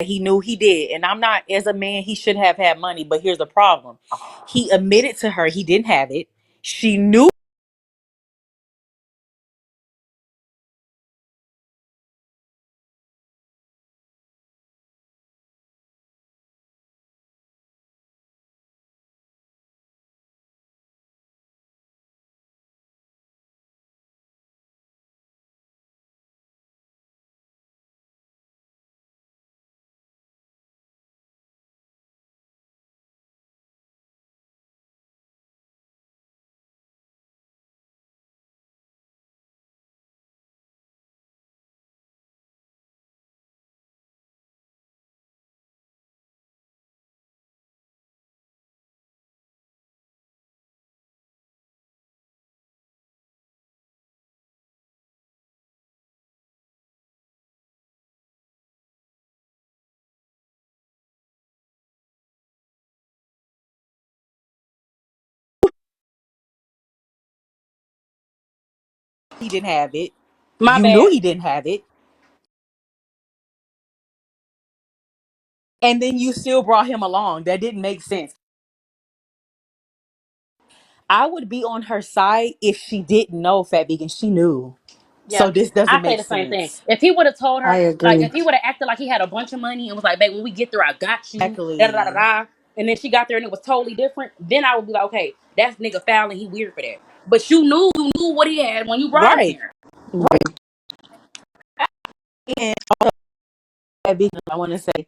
He knew he did. And I'm not, as a man, he should have had money. But here's the problem. He admitted to her he didn't have it. She knew he didn't have it. My You knew bad. he didn't have it. And then you still brought him along. That didn't make sense. I would be on her side if she didn't know, Fat Vegan. She knew. So Yeah, this I doesn't say make the same thing. sense. If he would have told I her, like, agree. if he would have acted like he had a bunch of money and was like, "Babe, when we get there, I got you," da da da Exactly. da, and then she got there and it was totally different, then I would be like, "Okay, that's nigga foul and he weird for that." But you knew what he had when you brought him Right. there. Right. And Fat Vegan, I want to say,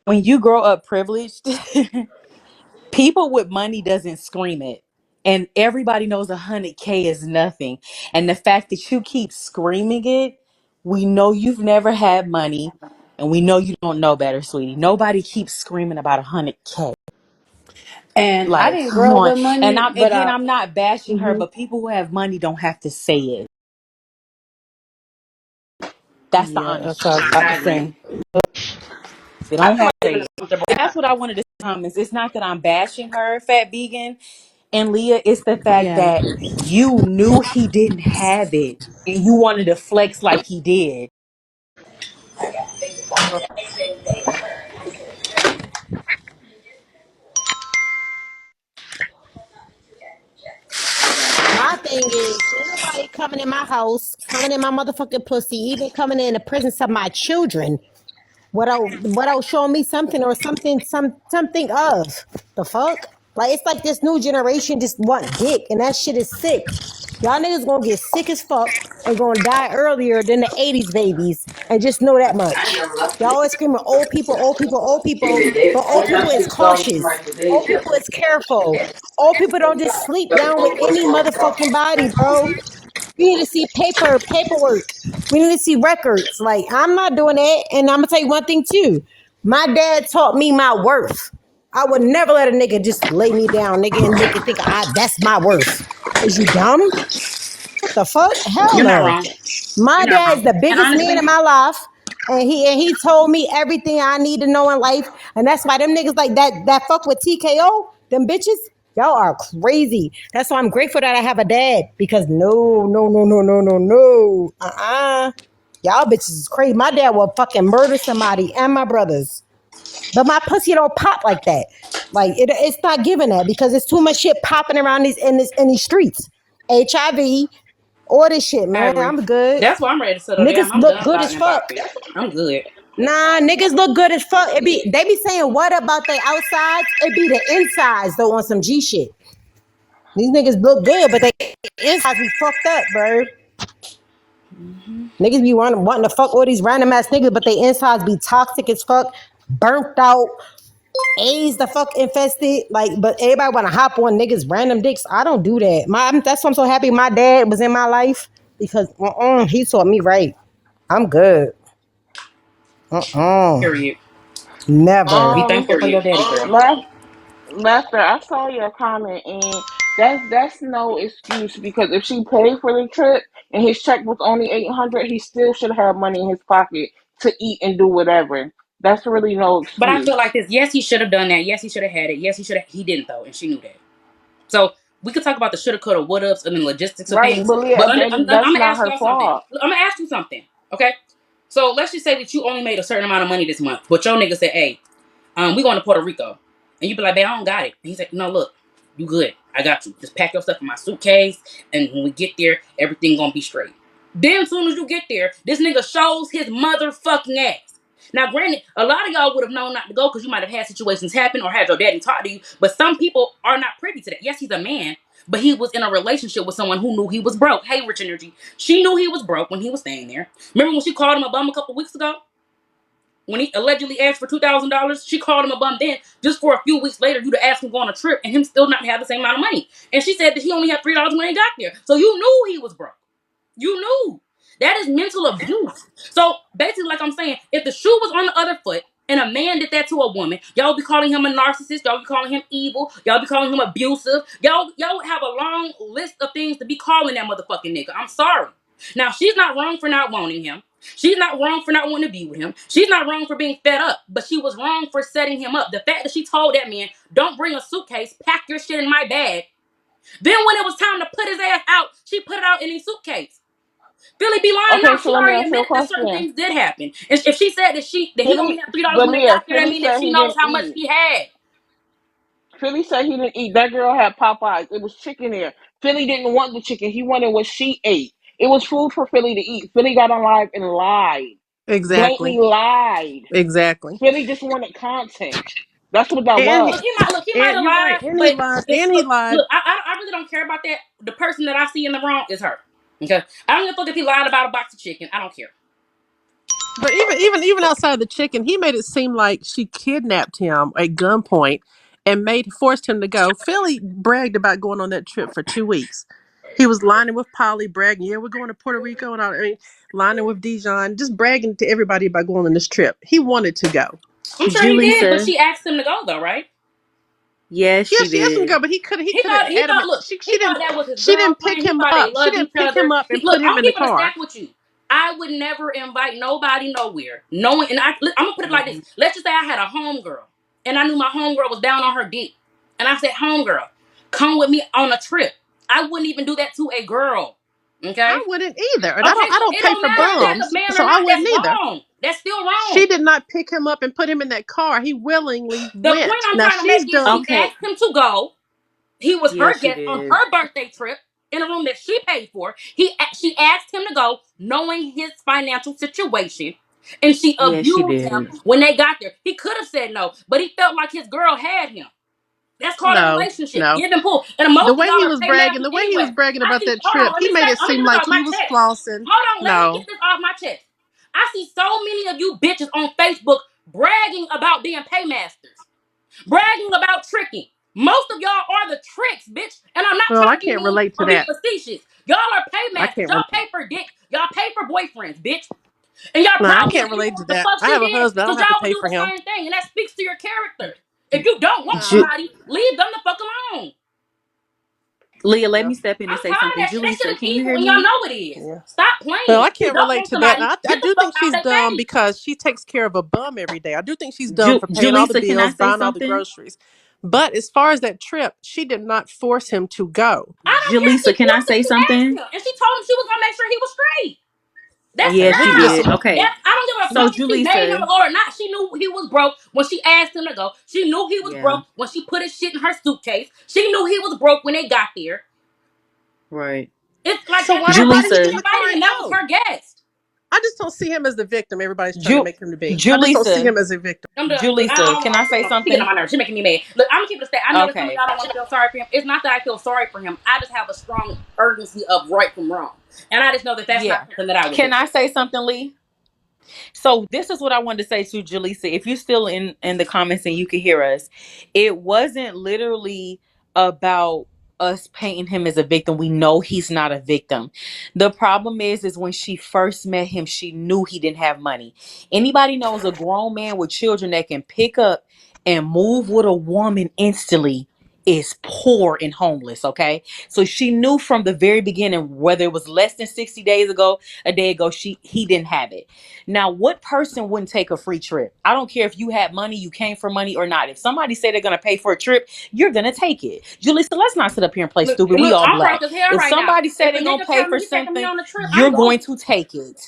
when you grow up privileged, people with money doesn't scream it. And everybody knows 100K is nothing. And the fact that you keep screaming it, we know you've never had money. And we know you don't know better, sweetie. Nobody keeps screaming about 100K. And I Like, didn't come grow up on. with And money, I'm but again, I'm not bashing her, mhm. but people who have money don't have to say it. That's the Yeah, honest that's what I was truth. about I to agree. say. They I don't feel have like to them say is it. comfortable. And that's what I wanted to comments. It's not that I'm bashing her, Fat Vegan and Liyah. It's the fact Yeah. that you knew he didn't have it and you wanted to flex like he did. My thing is, ain't nobody coming in my house, coming in my motherfucking pussy, even coming in the presence of my children without showing me something or something of the fuck. Like it's like this new generation just want dick, and that shit is sick. Y'all niggas gonna get sick as fuck and gonna die earlier than the '80s babies, and just know that much. Y'all always screaming old people, old people, old people, but old people is cautious. Old people is careful. Old people don't just sleep down with any motherfucking body, bro. We need to see paperwork. We need to see records. Like, I'm not doing that. And I'm gonna tell you one thing too. My dad taught me my worth. I would never let a nigga just lay me down, nigga, and make it think that's my worth. Is you dumb? What the fuck? Hell You're not no. wrong. My You're not dad is wrong. the And biggest man honestly, in my life. And he told me everything I need to know in life. And that's why them niggas like that fuck with TKO, them bitches, y'all are crazy. That's why I'm grateful that I have a dad. Because no. Y'all bitches is crazy. My dad will fucking murder somebody and my brothers. But my pussy don't pop like that. Like it's not giving that because it's too much shit popping around in these streets. HIV, all this shit, I man. agree. I'm good. That's why I'm ready to settle Niggas down. I'm look done good as fighting and fuck. boxing. I'm good. Nah, niggas look good as fuck. They be saying what about they outsides? It be the insides though on some G shit. These niggas look good, but they insides be fucked up, bro. Niggas be wanting to fuck all these random ass niggas, but they insides be toxic as fuck, burnt out, AIDS the fuck infested. Like, but everybody wanna hop on niggas random dicks. I don't do that. That's why I'm so happy my dad was in my life because he taught me right. I'm good. Period. Never. Be Um, thankful for your daddy, girl. last Lester, I saw your comment, and that's no excuse because if she paid for the trip and his check was only 800, he still should have money in his pocket to eat and do whatever. That's really no But I feel excuse, like this. Yes, he should have done that. Yes, he should have had it. Yes, he should have. He didn't though, and she knew that. So we could talk about the shoulda, coulda, would ups, and the logistics of right? things. But But Leah, I'm that's gonna not ask her y'all something. fault. I'm gonna ask you something. Okay. So let's just say that you only made a certain amount of money this month, but your nigga said, "Hey, we going to Puerto Rico," and you be like, "Babe, I don't got it." And he's like, "No, look, you good. I got you. Just pack your stuff in my suitcase, and when we get there, everything gonna be straight." Then, as soon as you get there, this nigga shows his motherfucking ass. Now, granted, a lot of y'all would have known not to go because you might have had situations happen or had your daddy talk to you, but some people are not privy to that. Yes, he's a man, but he was in a relationship with someone who knew he was broke. Hey, Rich Energy. She knew he was broke when he was staying there. Remember when she called him a bum a couple weeks ago? When he allegedly asked for $2,000, she called him a bum then, just for a few weeks later, you to ask him to go on a trip and him still not have the same amount of money. And she said that he only had $3 when he got there. So you knew he was broke. You knew. That is mental abuse. So basically, like I'm saying, if the shoe was on the other foot and a man did that to a woman, y'all be calling him a narcissist, y'all be calling him evil, y'all be calling him abusive. Y'all would have a long list of things to be calling that motherfucking nigga. I'm sorry. Now, she's not wrong for not wanting him. She's not wrong for not wanting to be with him. She's not wrong for being fed up, but she was wrong for setting him up. The fact that she told that man, "Don't bring a suitcase, pack your shit in my bag." Then when it was time to put his ass out, she put it out in his suitcase. Philly be lying Okay, now. so She let me already ask you a admitted that certain question. things did happen. And if she said that he only Philly, had $3 but when they Leah, got there, that Philly means that said she he knows didn't how much eat. he had. Philly said he didn't eat. That girl had Popeyes. It was chicken there. Philly didn't want the chicken. He wanted what she ate. It was food for Philly to eat. Philly got on live and lied. Exactly. Blatantly lied. Exactly. Philly just wanted content. That's what that And Look, was. he might have you're right. lied, And he but lied. And he lied. look, I really don't care about that. The person that I see in the wrong is her. Okay, I don't give a fuck if he lied about a box of chicken. I don't care. But even outside the chicken, he made it seem like she kidnapped him at gunpoint and forced him to go. Philly bragged about going on that trip for 2 weeks. He was lining with Polly, bragging, "Yeah, we're going to Puerto Rico," and all. I mean, lining with Dijon, just bragging to everybody about going on this trip. He wanted to go. I'm sure he did, but Julissa, she asked him to go though, right? yes, Yeah, she she asked him to did. go, but he could have He thought, adamant. look, She he thought didn't that was his she didn't pick girlfriend. He him thought they up. She loved didn't each pick other. him up and Look, put him I'm in the keeping a car. stack with you. I would never invite nobody nowhere. Knowing, and I'm gonna put it like this. Let's just say I had a homegirl, and I knew my homegirl was down on her dick, and I said, "Homegirl, come with me on a trip." I wouldn't even do that to a girl. I Okay. wouldn't either, and Okay, I so don't it pay don't for matter if that's a bums, man so or I not. That's wouldn't either. wrong. That's still She wrong. did not pick him up and put him in that car. He willingly The point went. I'm Now trying to make she's is she done. Okay. asked him to go. He was Yeah, her she guest on did. her birthday trip in a room that she paid for. She asked him to go, knowing his financial situation, and she Yeah, she abused him did. when they got there. He could have said no, but he felt like his girl had him. That's called a No, relationship. no. Give and pull. And The most of way y'all he are was bragging, paymasters the way he was anyway. bragging I about see. that Hold on. trip, he Let made it me seem get this like off my he was chest. flossing. Hold on. Let me get No, this off my chest. I see so many of you bitches on Facebook bragging about being paymasters, bragging about tricking. Most of y'all are the tricks, bitch. And I'm not well, trying I to be can't mean relate to or be that. facetious. Y'all are I paymasters. can't. Y'all pay for dick. Y'all pay for boyfriends, bitch. And y'all No, I probably can't agree with relate to what the that. fuck I she have a did. husband. I don't Because have to y'all would pay do for the him. same thing. And that speaks to your character. If you don't want No, somebody, leave them the fuck alone. Leah, let yeah, me step in and I'm say tired of something. that shit. That shit Julissa, is can you evil hear and y'all me? know it is. yeah. Stop Well, playing. I If you can't don't relate want to that. somebody, Now, I get the do fuck think out she's their dumb face. because she takes care of a bum every day. I do think she's dumb for paying all the Julissa, can I bills, say buying all the something? groceries. But as far as that trip, she did not force him to go. I don't care if she Julissa, can I forced him. say She asked something? him. And she told him she was going to make sure he was straight. That's Okay, Yeah, this she is just enough. did. some. Okay. That's, I don't give a So fuck if she made him Julissa, go or not. She knew he was broke when she asked him to go. She knew he was yeah, broke when she put his shit in her suitcase. She knew he was broke when they got there. right. It's like So at the why end of the why day, did he she get in Julissa, the car invited him. and That was go? her guest. I just don't see him as the victim. Everybody's trying to Ju- make him to be. I just don't see Julissa, him as a victim. I'm done. Look, Julissa, can I say she getting on something? my nerves. She making me mad. Look, I'm gonna keep it a stat. I know that some of Okay. y'all don't want to feel sorry for him. It's not that I feel sorry for him. I just have a strong urgency of right from wrong, and I just know that that's not Yeah. something that I would do. Can I say something, Lee? So this is what I wanted to say to Jaleesa. If you're still in the comments and you can hear us, it wasn't literally about us painting him as a victim. We know he's not a victim. The problem is when she first met him, she knew he didn't have money. Anybody knows a grown man with children that can pick up and move with a woman instantly is poor and homeless. Okay, so she knew from the very beginning, whether it was less than 60 days ago, a day ago, he didn't have it. Now, what person wouldn't take a free trip? I don't care if you had money, you came for money or not. If somebody say they're gonna pay for a trip, you're gonna take it. Julie, so let's not sit up here and play stupid. We Look, all I'm broke black. as hell If right now. somebody say If a they're gonna nigga pay tell me for he taking me something, on a trip, I'm you're going. going to take it.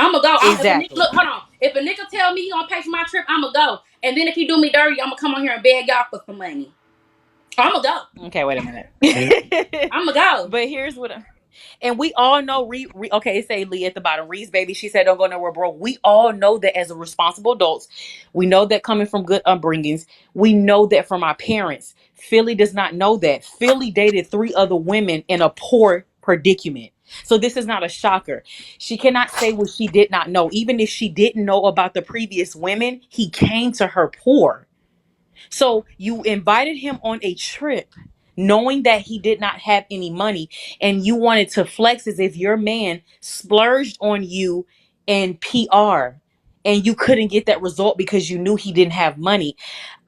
I'ma go. If a nigga, Exactly. look, hold on. If a nigga tell me he gonna pay for my trip, I'ma go. And then if he do me dirty, I'ma come on here and beg y'all for some money. I'ma go. Okay, wait a minute. I'ma go. But here's what and we all know okay, it say Lee at the bottom. Ree's baby, she said don't go nowhere broke. We all know that as a responsible adults. We know that coming from good upbringings. We know that from our parents. Philly does not know that. Philly dated 3 other women in a poor predicament. So this is not a shocker. She cannot say what she did not know. Even if she didn't know about the previous women, he came to her poor. So you invited him on a trip knowing that he did not have any money, and you wanted to flex as if your man splurged on you in PR, and you couldn't get that result because you knew he didn't have money.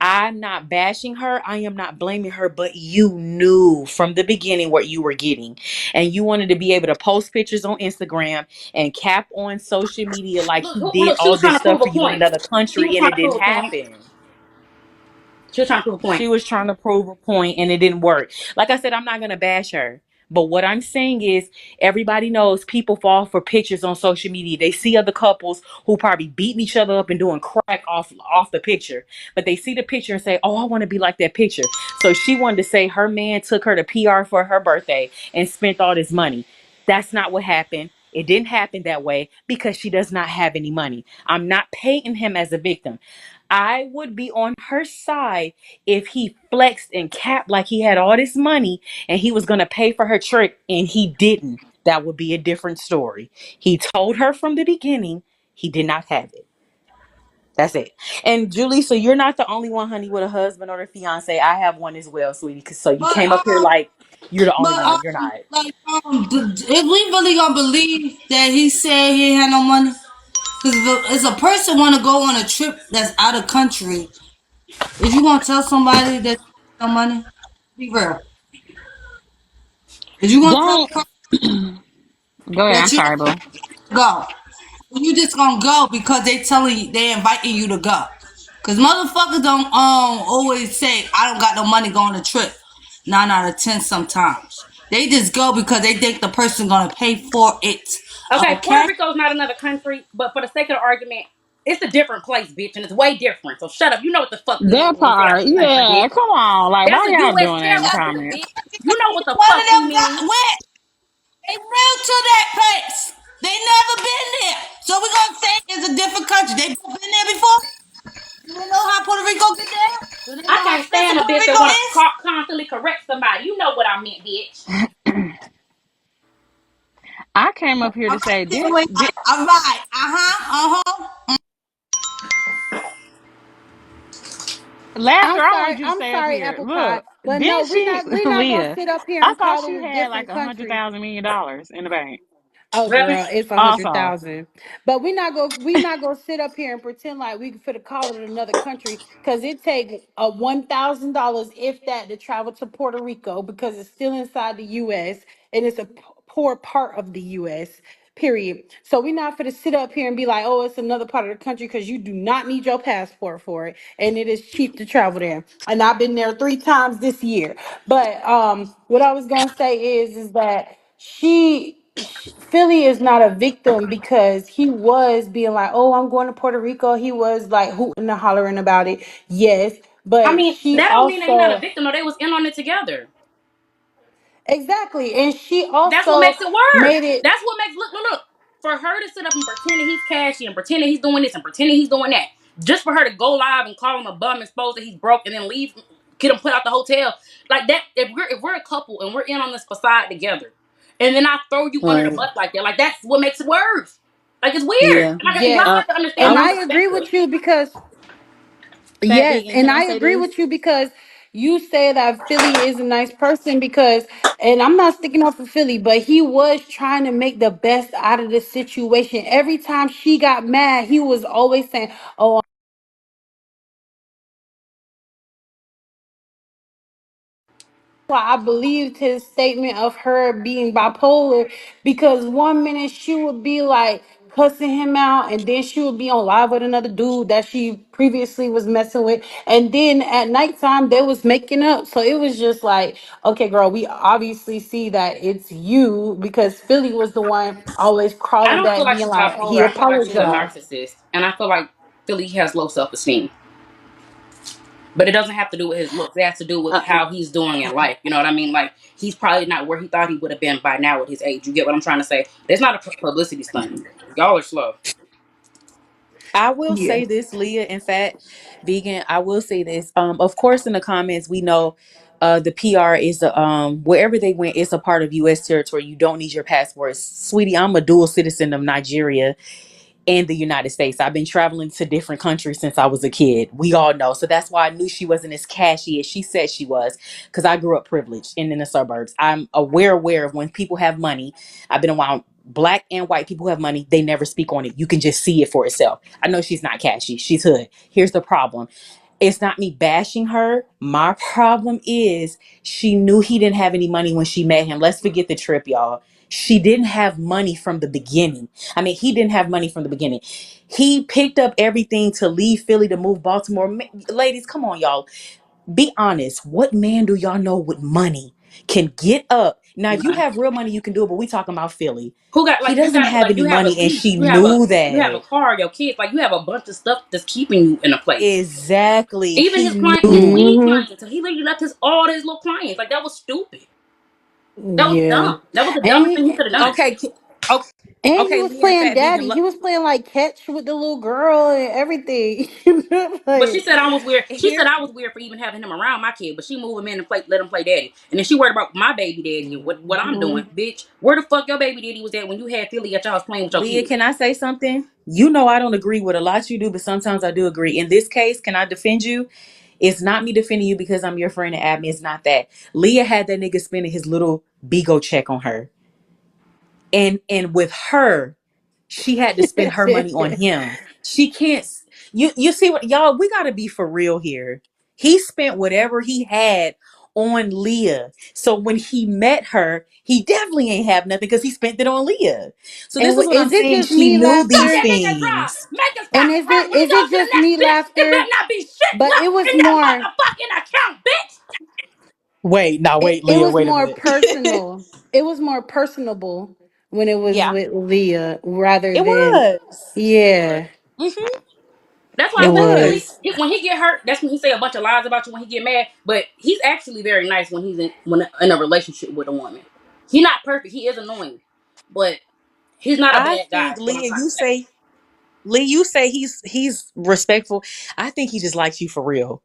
I'm not bashing her. I am not blaming her, but you knew from the beginning what you were getting. And you wanted to be able to post pictures on Instagram and cap on social media like Look, he did she all was trying this to prove stuff a for you in point. another She was country and trying it to prove didn't a point. happen. She was trying to prove a point. She was trying to prove a point and it didn't work. Like I said, I'm not going to bash her. But what I'm saying is, everybody knows people fall for pictures on social media. They see other couples who probably beating each other up and doing crack off the picture. But they see the picture and say, oh, I want to be like that picture. So she wanted to say her man took her to PR for her birthday and spent all this money. That's not what happened. It didn't happen that way because she does not have any money. I'm not painting him as a victim. I would be on her side if he flexed and capped like he had all this money and he was going to pay for her trip and he didn't. That would be a different story. He told her from the beginning he did not have it. That's it. And Julie, so you're not the only one, honey, with a husband or a fiance. I have one as well, sweetie. So you But came up here like you're the only one. You're not. like if we really gonna believe that he said he had no money, because if a person want to go on a trip that's out of country, is you gonna tell somebody that you have no money? Be real. Is you gonna tell Don't a person go ahead. I'm that you sorry, boo. go? You just gonna go because they telling you, they inviting you to go. Cause motherfuckers don't always say I don't got no money going on a trip. 9 out of 10 sometimes. They just go because they think the person gonna pay for it. Okay, Puerto Okay? Rico is not another country, but for the sake of the argument, it's a different place, bitch, and it's way different. So shut up. You know what the fuck we mean That when we say that's part, a country, yeah. bitch. Come on, like That's why a y'all U.S. doing that in the territory, comments? bitch. You know what the One of fuck we them got mean. went. They real to that place. They never been there. So we gonna say it's a different country. They been there before? Do they know how Puerto Rico get there? Do they I know how can't stand expensive a Puerto bitch that Rico want is? to constantly correct somebody. You know what I meant, bitch. I came up here to Okay, say, anyway, all right. Uh-huh. Last I'm year I sorry. wanted you to I'm stay up sorry, here. Apple Pie. Look, But no, didn't we're she, not we're not gonna Leah? sit up here I and thought call she it a had like different a hundred country. thousand million dollars in the bank. Oh Really? girl, it's a hundred Also, thousand. But we're not gonna sit up here and pretend like we could call it another country because it take a $1,000 if that to travel to Puerto Rico because it's still inside the US and it's a poor part of the US. Period. So we're not going to sit up here and be like, oh, it's another part of the country because you do not need your passport for it, and it is cheap to travel there. And I've been there 3 times this year. But what I was gonna say is that Philly is not a victim because he was being like, oh, I'm going to Puerto Rico. He was like hooting and hollering about it. Yes, I but mean, she that don't mean that he's not a also victim. No, they was in on it together. exactly, and she That's what also makes it worse. made it That's what makes look. For her to sit up and pretend that he's cashy and pretending he's doing this and pretending he's doing that, just for her to go live and call him a bum, expose that he's broke, and then leave, get him put out the hotel like that. If we're a couple and we're in on this facade together, and then I throw you under the Right. bus like that, like that's what makes it worse. Like it's weird. Yeah. Like y'all yes, have to understand I and my I was agree perspective. with you because Fat yes, vegan. Can and I I say agree this? with you because you say that Philly is a nice person because, and I'm not sticking up for Philly, but he was trying to make the best out of the situation. Every time she got mad, he was always saying, "Oh, why I believed his statement of her being bipolar, because one minute she would be like cussing him out, and then she would be on live with another dude that she previously was messing with, and then at nighttime they was making up. So it was just like, okay, girl, we obviously see that it's you, because Philly was the one always I crawling don't feel back like being she's like he bipolar. I feel like she's a apologized. narcissist, and I feel like Philly has low self esteem. But it doesn't have to do with his looks. It has to do with how he's doing in life. You know what I mean? Like, he's probably not where he thought he would have been by now at his age. You get what I'm trying to say? It's not a publicity stunt. Y'all are slow. I will Yeah. say this, Leah. In fact, vegan. I will say this. Of course, in the comments, we know, the PR is a wherever they went, it's a part of U.S. territory. You don't need your passports, sweetie. I'm a dual citizen of Nigeria and the United States. I've been traveling to different countries since I was a kid. We all know. So that's why I knew she wasn't as cashy as she said she was, because I grew up privileged and in the suburbs. I'm aware of when people have money. I've been around black and white people who have money. They never speak on it. You can just see it for itself. I know she's not cashy. She's hood. Here's the problem. It's not me bashing her. My problem is she knew he didn't have any money when she met him. Let's forget the trip, y'all. She didn't have money from the beginning. I mean, he didn't have money from the beginning. He picked up everything to leave Philly to move Baltimore. Ladies, come on, y'all. Be honest. What man do y'all know with money can get up? Now, if you None. have real money, you can do it, but we talking about Philly. Who got, He like, you doesn't got, have like, any you have a money, and lease, she knew you have a that. car, your kids, like, you have a bunch of stuff that's keeping you in a place. Exactly. Even He his client, his knew. weed Hmm. clients, so he literally left all his little clients. Like, that was stupid. That was Yeah. dumb. That was the And dumbest he, thing he could have done. Okay. Okay. and he Okay, was Leah and playing Fat Vegan. daddy. He was playing like catch with the little girl and everything. But she Like, said I was weird. She said Here. I was weird for even having him around my kid. But she moved him in and let him play daddy. And then she worried about my baby daddy and what I'm doing. mhm. Bitch, where the fuck your baby daddy was at when you had Philly at your house playing with your Leah, kid? can I say something? You know I don't agree with a lot you do, but sometimes I do agree. In this case, can I defend you? It's not me defending you because I'm your friend and admin. It's not that. Leah had that nigga spending his little Bigo check on her. And with her, she had to spend her money on him. She can't. You see what, y'all? We got to be for real here. He spent whatever he had on Leah. So when he met her, he definitely ain't have nothing because he spent it on Leah. So this And is what I'm is it saying. just She me knew Stop these laughter? that nigga dry. things. Make his And pocket hurt when he is goes it to the just next me bitch. It laughter? better not be shit But it left was in that more. motherfucking account, bitch. Wait, now wait, It Leah, was wait a more minute. personal. It was more personable when it was Yeah, with Leah rather it than, was. yeah, Hmm. That's it why I It say was. Philly, was. when he get hurt, that's when he say a bunch of lies about you when he get mad. But he's actually very nice when he's in a relationship with a woman. He's not perfect. He is annoying, but he's not a I bad guy. think Is what I'm Leah, trying to you say. say Lee, you say he's respectful. I think he just likes you for real.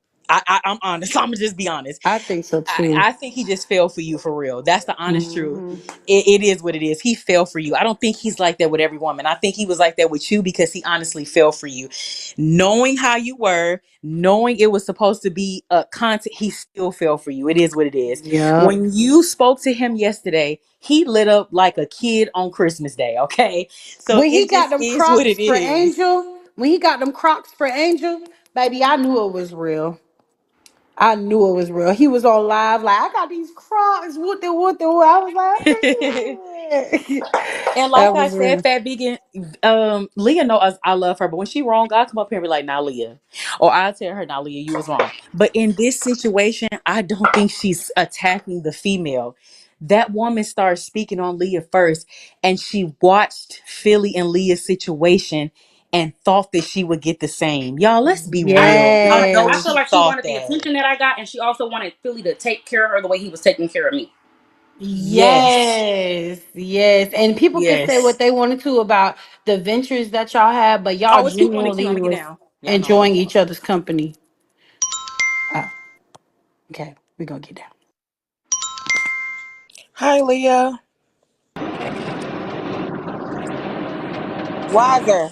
I'm honest. I'm gonna just be honest. I think so I, too. I think he just fell for you for real. That's the honest truth. Hmm. It is what it is. He fell for you. I don't think he's like that with every woman. I think he was like that with you because he honestly fell for you. Knowing how you were, knowing it was supposed to be a content, he still fell for you. It is what it is. Yep. When you spoke to him yesterday, he lit up like a kid on Christmas Day. Okay. So When he it got just them is what Crocs it for is. Angel, when he got them Crocs for Angel, baby, I knew it was real. I knew it was real. He was on live like, I got these Crocs. What? I was like, okay, And like that I was said, real. Fat Vegan, Leah know us. I love her, but when she wrong, I come up here and be like, "Nah, Leah," or I tell her, "Nah, Leah, you was wrong." But in this situation, I don't think she's attacking the female. That woman started speaking on Leah first, and she watched Philly and Leah's situation and thought that she would get the same. Y'all, let's be real. I know I feel Yes. she like she thought wanted the that. attention that I got, and she also wanted Philly to take care of her the way he was taking care of me. Yes, Yes, yes. And people can say what yes. they wanted to about the ventures that y'all had, but y'all Oh, it's people on the queue. I'm genuinely gonna get was down. Y'all know I'm enjoying gonna each other's company. Oh, okay. We're gonna get down. Hi, Leah. Wiser.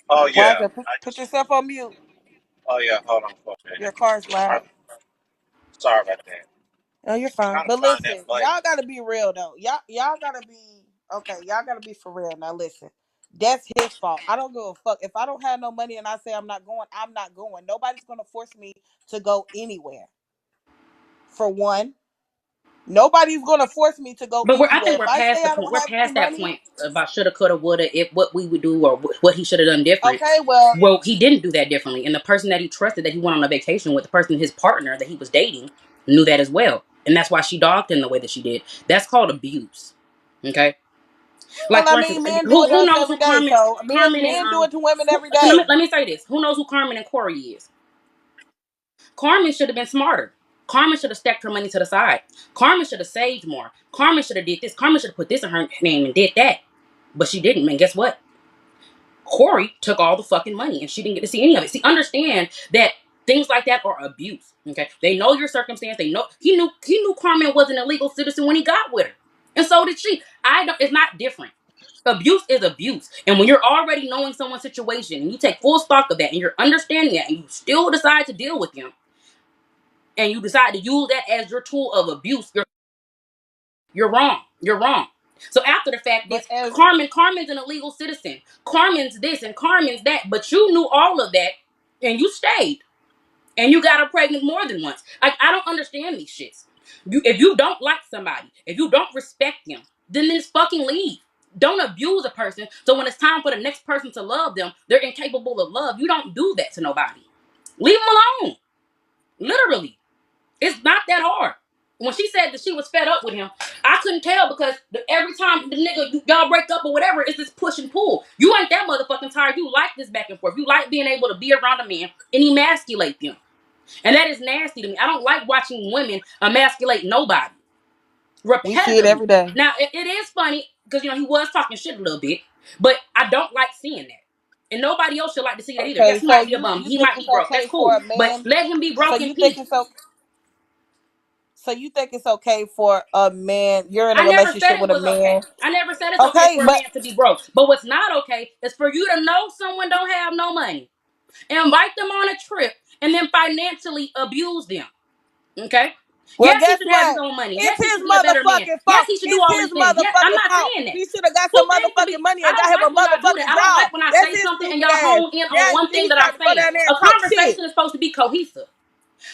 Oh yeah. Wiser. Put yourself on mute. Oh yeah. Hold on for a Your minute. car's loud. Sorry about that. Oh, you're fine. Trying to But find that listen, button. y'all gotta be real though. Y'all gotta be okay. Y'all gotta be for real. Now listen, that's his fault. I don't give a fuck. If I don't have no money and I say I'm not going, I'm not going. Nobody's gonna force me to go anywhere. For one. Nobody's gonna force me to go But be I somewhere. think If we're I past say the I point. don't We're have any past that money, point about shoulda, coulda, woulda, if what we would do or what he should have done different. okay, well, Well, he didn't do that differently, and the person that he trusted, that he went on a vacation with, the person, his partner that he was dating, knew that as well, and that's why she dogged him the way that she did. That's called abuse. Okay, well, like I for instance, mean, men do it to who us knows every who day. So Carmen and men do it to women every so day. let me say this: who knows who Carmen and Corey is? Carmen should have been smarter. Carmen should have stacked her money to the side. Carmen should have saved more. Carmen should have did this. Carmen should have put this in her name and did that. But she didn't. And guess what? Corey took all the fucking money and she didn't get to see any of it. See, understand that things like that are abuse. Okay. They know your circumstance. They know he knew Carmen was an illegal citizen when he got with her. And so did she. It's not different. Abuse is abuse. And when you're already knowing someone's situation and you take full stock of that and you're understanding that and you still decide to deal with them and you decide to use that as your tool of abuse, you're wrong. You're wrong. So after the fact, But this as Carmen's an illegal citizen. Carmen's this and Carmen's that. But you knew all of that and you stayed. And you got her pregnant more than once. Like, I don't understand these shits. If you don't like somebody, if you don't respect them, then just fucking leave. Don't abuse a person. So when it's time for the next person to love them, they're incapable of love. You don't do that to nobody. Leave them alone. Literally. It's not that hard. When she said that she was fed up with him, I couldn't tell because every time the nigga, y'all break up or whatever, it's this push and pull. You ain't that motherfucking tired. You like this back and forth. You like being able to be around a man and emasculate them. And that is nasty to me. I don't like watching women emasculate nobody we see it repetitively. every day. Now, it is funny because, he was talking shit a little bit, but I don't like seeing that. And nobody else should like to see that either. Okay, Yes, he so might be a you bum. you He think might it's be broke. That's okay for cool. a But man? let him be So broke in you think peace. it's okay? So you think it's okay for a man? You're in a I never said relationship it with a was okay. man. I never said it's okay Okay, for a but man to be broke. But what's not okay is for you to know someone don't have no money, invite them on a trip, and then financially abuse them. Okay? well, Yes, he guess should have his what? own money. It's Yes, he his should be a better man. motherfucking Yes, fault. he should do It's all his these things. Yes, I'm motherfucking not fault. saying that. He should have got Who some pays to be? motherfucking money I and got don't him a like when y'all do that. motherfucking I don't job. like when I That's say his something and stupid y'all ass. hone in on Yeah, one he thing that tried I'm to go saying. down there A and talk shit. conversation is supposed to be cohesive.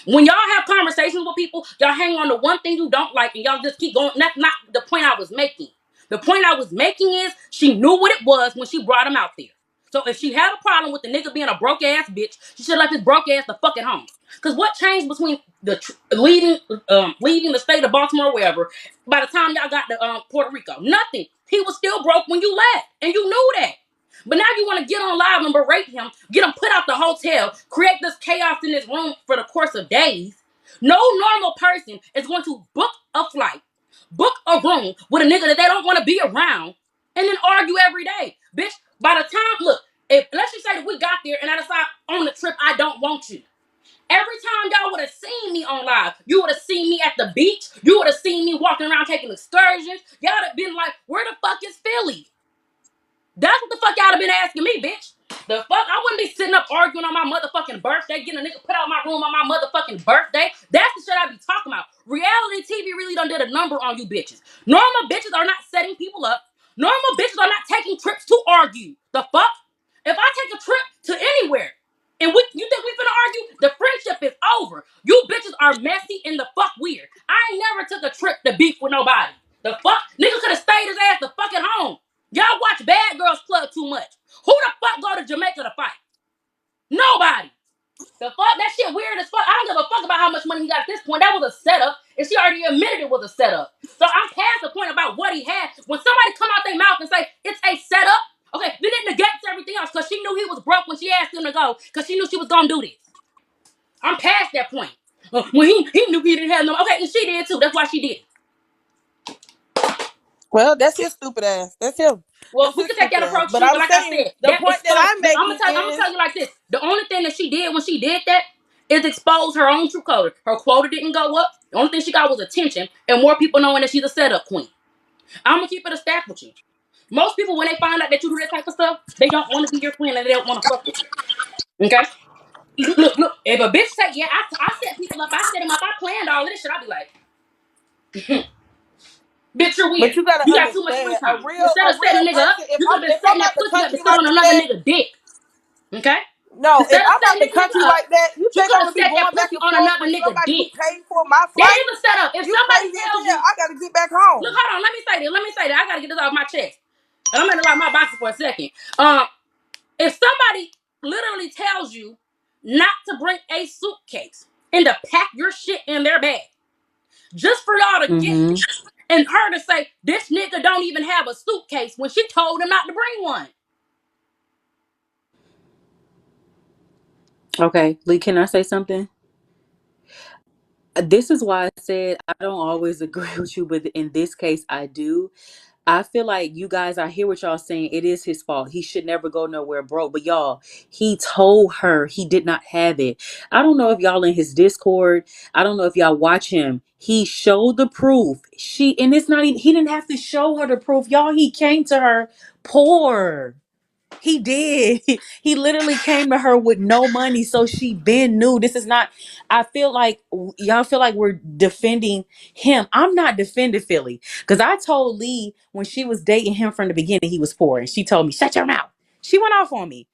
When y'all have conversations with people, y'all hang on to one thing you don't like and y'all just keep going. That's not the point I was making. The point I was making is she knew what it was when she brought him out there. So if she had a problem with the nigga being a broke ass bitch, she should have left his broke ass the fuck at home. Cause what changed between leaving the state of Baltimore or wherever by the time y'all got to Puerto Rico? Nothing. He was still broke when you left, and you knew that. But now you want to get on live and berate him, get him put out the hotel, create this chaos in this room for the course of days. No normal person is going to book a flight, book a room with a nigga that they don't want to be around, and then argue every day. Bitch, by the time, look, if let's just say that we got there and I decide on the trip I don't want you. Every time y'all would have seen me on live, you would have seen me at the beach. You would have seen me walking around taking excursions. Y'all would have been like, where the fuck is Philly? That's what the fuck y'all have been asking me, bitch. The fuck? I wouldn't be sitting up arguing on my motherfucking birthday, getting a nigga put out my room on my motherfucking birthday. That's the shit I be talking about. Reality TV really done did a number on you bitches. Normal bitches are not setting people up. Normal bitches are not taking trips to argue. The fuck? If I take a trip to anywhere and you think we finna argue, the friendship is over. You bitches are messy and the fuck weird. I ain't never took a trip to beef with nobody. The fuck? Nigga could have stayed his ass the fuck at home. Y'all watch Bad Girls Club too much. Who the fuck go to Jamaica to fight? Nobody. The fuck? That shit weird as fuck. I don't give a fuck about how much money he got at this point. That was a setup. And she already admitted it was a setup. So I'm past the point about what he had. When somebody come out their mouth and say, it's a setup, okay, then it negates everything else because she knew he was broke when she asked him to go because she knew she was going to do this. I'm past that point. When he knew he didn't have no, okay, and she did too. That's why she did. Well, that's his stupid ass. That's him. Well, That's we his can take stupid that ass. approach But too, but I'm like I saying said, the that point that exposed. I'm I'm making gonna is tell you like this: the only thing that she did when she did that is expose her own true color. Her quota didn't go up. The only thing she got was attention and more people knowing that she's a setup queen. I'm gonna keep it a stack with you. Most people, when they find out that you do that type of stuff, they don't want to be your friend and they don't want to fuck with you. Okay? Look. If a bitch say, yeah, I set people up, I set them up, I planned all of this shit, I'll be like, bitch, you're but weird. you gotta You got too much understand free a time. real Instead a of setting real a nigga up, person, if you could I'm have been if setting I'm that out the pussy up to country sit like on another that, nigga dick. Okay? no, if Instead of I'm out setting the this country nigga up, like that, you they're could gonna have be set that going back pussy and on forth another with nigga somebody who dick. paid for on my That flight. is a setup. If You somebody crazy as tells hell. you, I gotta get back look, home. hold on, let me say this. Let me say that. I gotta get this off my chest. And I'm gonna like my boxer for a second. If somebody literally tells you not to bring a suitcase and to pack your shit in their bag, just for y'all to get Mm-hmm. and her to say this nigga don't even have a suitcase when she told him not to bring one. Okay, Lee, can I say something? This is why I said I don't always agree with you, but in this case, I do. I feel like you guys, I hear what y'all saying. It is his fault. He should never go nowhere broke. But y'all, he told her he did not have it. I don't know if y'all in his Discord. I don't know if y'all watch him. He showed the proof. And it's not even, he didn't have to show her the proof. Y'all, he came to her poor. He did. He literally came to her with no money, so she been knew this is not. I feel like y'all feel like we're defending him. I'm not defending Philly because I told Lee when she was dating him from the beginning he was poor, and she told me shut your mouth. She went off on me.